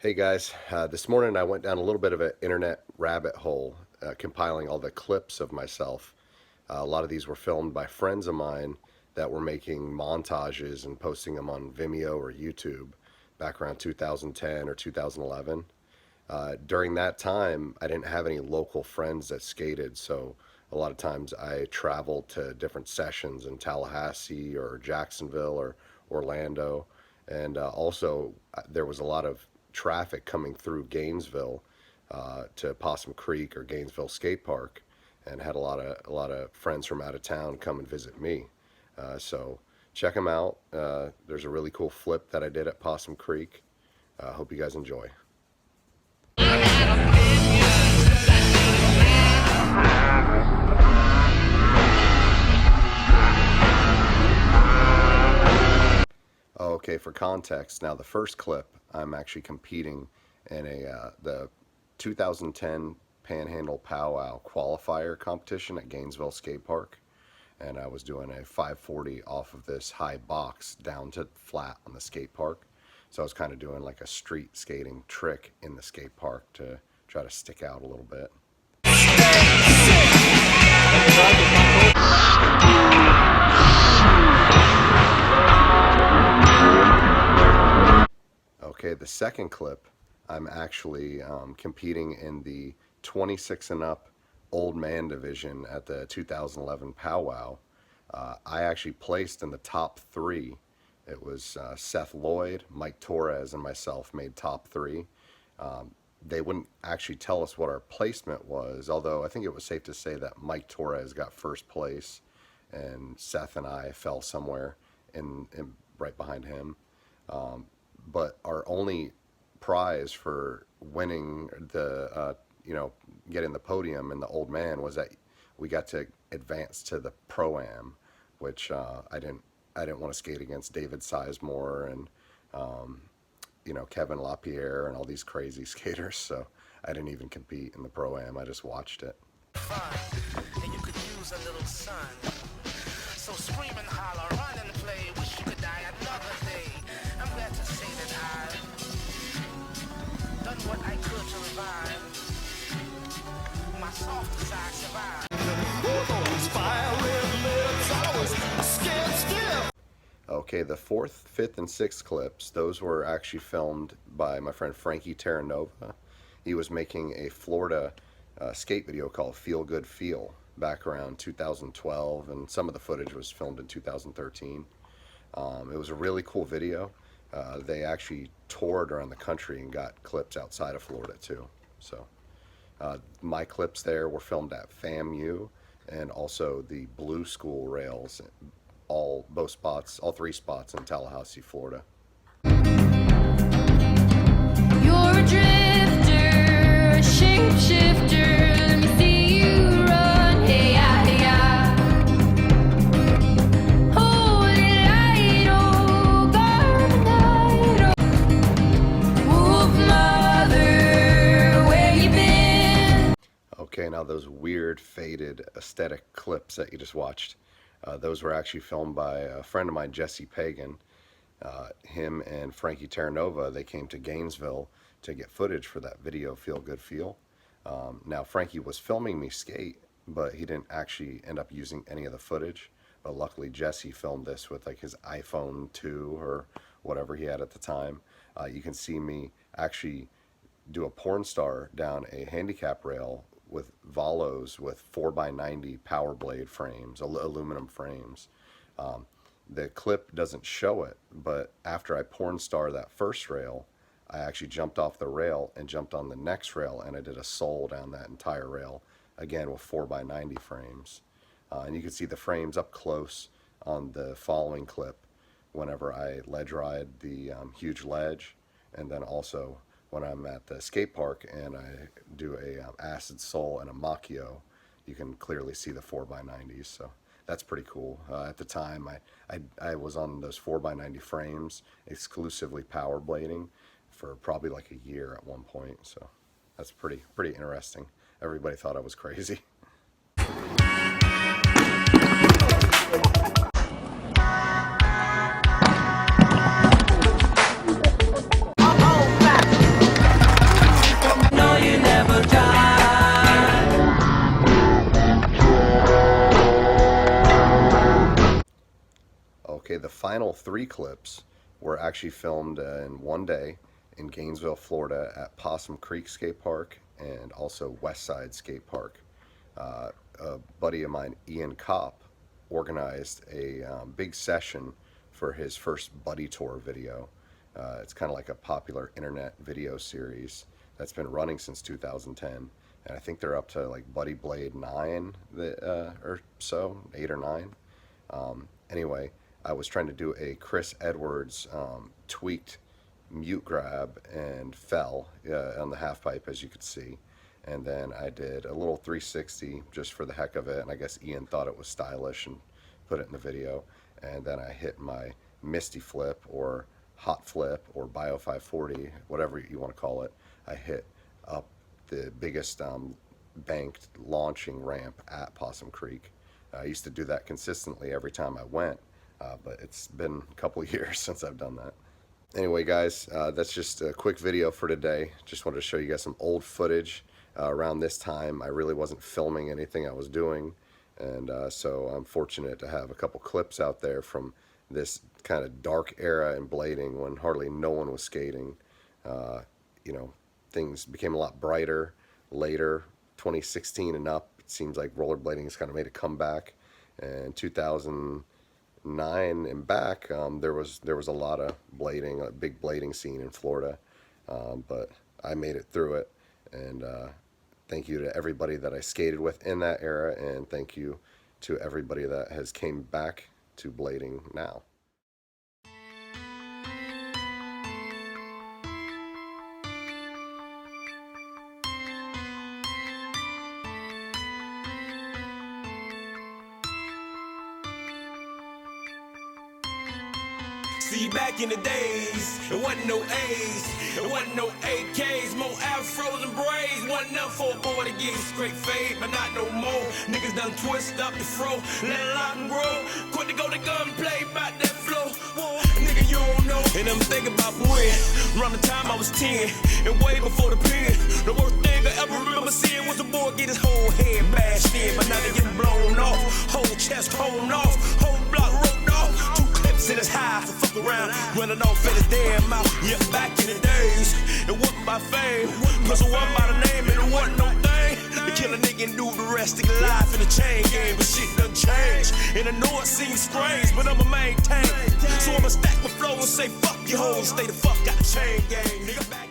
Hey guys, this morning I went down a little bit of an internet rabbit hole, compiling all the clips of myself. A lot of these were filmed by friends of mine that were making montages and posting them on Vimeo or YouTube back around 2010 or 2011. During that time, I didn't have any local friends that skated, so a lot of times I traveled to different sessions in Tallahassee or Jacksonville or Orlando. And also, there was a lot of traffic coming through Gainesville to Possum Creek or Gainesville Skate Park, and had a lot of friends from out of town come and visit me. So check them out. There's a really cool flip that I did at Possum Creek. Hope you guys enjoy. Okay, for context, now the first clip, I'm actually competing in the 2010 Panhandle Powwow qualifier competition at Gainesville Skate Park, and I was doing a 540 off of this high box down to flat on the skate park. So I was kind of doing like a street skating trick in the skate park to try to stick out a little bit. Okay, the second clip, I'm actually competing in the 26 and up old man division at the 2011 powwow. I actually placed in the top three. It was Seth Lloyd, Mike Torres, and myself made top three. They wouldn't actually tell us what our placement was, although I think it was safe to say that Mike Torres got first place and Seth and I fell somewhere in right behind him. But our only prize for winning the, getting the podium in the old man was that we got to advance to the pro-am, which I didn't want to skate against David Sizemore and Kevin LaPierre and all these crazy skaters, so I didn't even compete in the pro-am. I just watched it. And you could use a little sun. So scream and holler, run and play. Wish you could die another day. I'm glad to say that I've done what I could to revive my soft side survive. Okay, the fourth, fifth, and sixth clips, those were actually filmed by my friend Frankie Terranova. He was making a Florida skate video called Feel Good Feel back around 2012, and some of the footage was filmed in 2013. It was a really cool video. They actually toured around the country and got clips outside of Florida too. So my clips there were filmed at FAMU and also the Blue School rails, all three spots in Tallahassee, Florida. You're a drifter, a shapeshifter. Let me see you run. Hey, yeah, hey, yeah. Holy light, oh, guard night, oh. Wolf mother, where you been? Okay, now those weird faded aesthetic clips that you just watched, those were actually filmed by a friend of mine, Jesse Pagan. Him and Frankie Terranova, they came to Gainesville to get footage for that video, Feel Good Feel. Now, Frankie was filming me skate, but he didn't actually end up using any of the footage. But luckily, Jesse filmed this with like his iPhone 2 or whatever he had at the time. You can see me actually do a porn star down a handicap rail with Volos with 4x90 power blade frames, aluminum frames. The clip doesn't show it, but after I porn star that first rail, I actually jumped off the rail and jumped on the next rail, and I did a sole down that entire rail, again with 4x90 frames. And you can see the frames up close on the following clip whenever I ledge ride the huge ledge, and then also when I'm at the skate park and I do a acid sole and a macchio, you can clearly see the 4x90s. So that's pretty cool. At the time, I was on those 4x90 frames, exclusively power blading, for probably like a year at one point. So that's pretty interesting. Everybody thought I was crazy. final 3 clips were actually filmed in one day in Gainesville, Florida at Possum Creek Skate Park and also Westside Skate Park. A buddy of mine, Ian Copp, organized a big session for his first Buddy Tour video. It's kind of like a popular internet video series that's been running since 2010, and I think they're up to like Buddy Blade 9 or so, 8 or 9. Anyway, I was trying to do a Chris Edwards tweaked mute grab and fell on the half pipe, as you could see. And then I did a little 360 just for the heck of it, and I guess Ian thought it was stylish and put it in the video. And then I hit my Misty flip or hot flip or Bio 540, whatever you want to call it. I hit up the biggest banked launching ramp at Possum Creek. I used to do that consistently every time I went, but it's been a couple of years since I've done that. Anyway, guys, that's just a quick video for today. Just wanted to show you guys some old footage. Around this time, I really wasn't filming anything I was doing, and so I'm fortunate to have a couple clips out there from this kind of dark era in blading when hardly no one was skating. You know, things became a lot brighter later, 2016 and up. It seems like rollerblading has kind of made a comeback, and 2009 and back, there was a lot of blading, a big blading scene in Florida, but I made it through it, and thank you to everybody that I skated with in that era, and thank you to everybody that has came back to blading now. See, back in the days, it wasn't no A's, it wasn't no AKs, more afros and braids, wasn't enough for a boy to get straight fade, but not no more. Niggas done twist up the fro, let it lock and grow, quick to go to gunplay, bout that flow. Nigga, you don't know. And I'm thinking about when, around the time I was 10, and way before the pen, the worst thing I ever remember seeing was a boy get his whole head bashed in, but now they getting blown off, whole chest honed off, whole block roped off, 2 clips in his high, so fuck around, running off at his damn mouth. Yeah, back in the days, it wasn't by fame, cause it wasn't by the name, and it wasn't no thing. To kill a nigga and do the rest of your life in the chain game, but shit done changed. And I know it seems strange, but I'ma maintain. So I'ma stack my flow and say fuck your hoes, stay the fuck out the chain gang, nigga.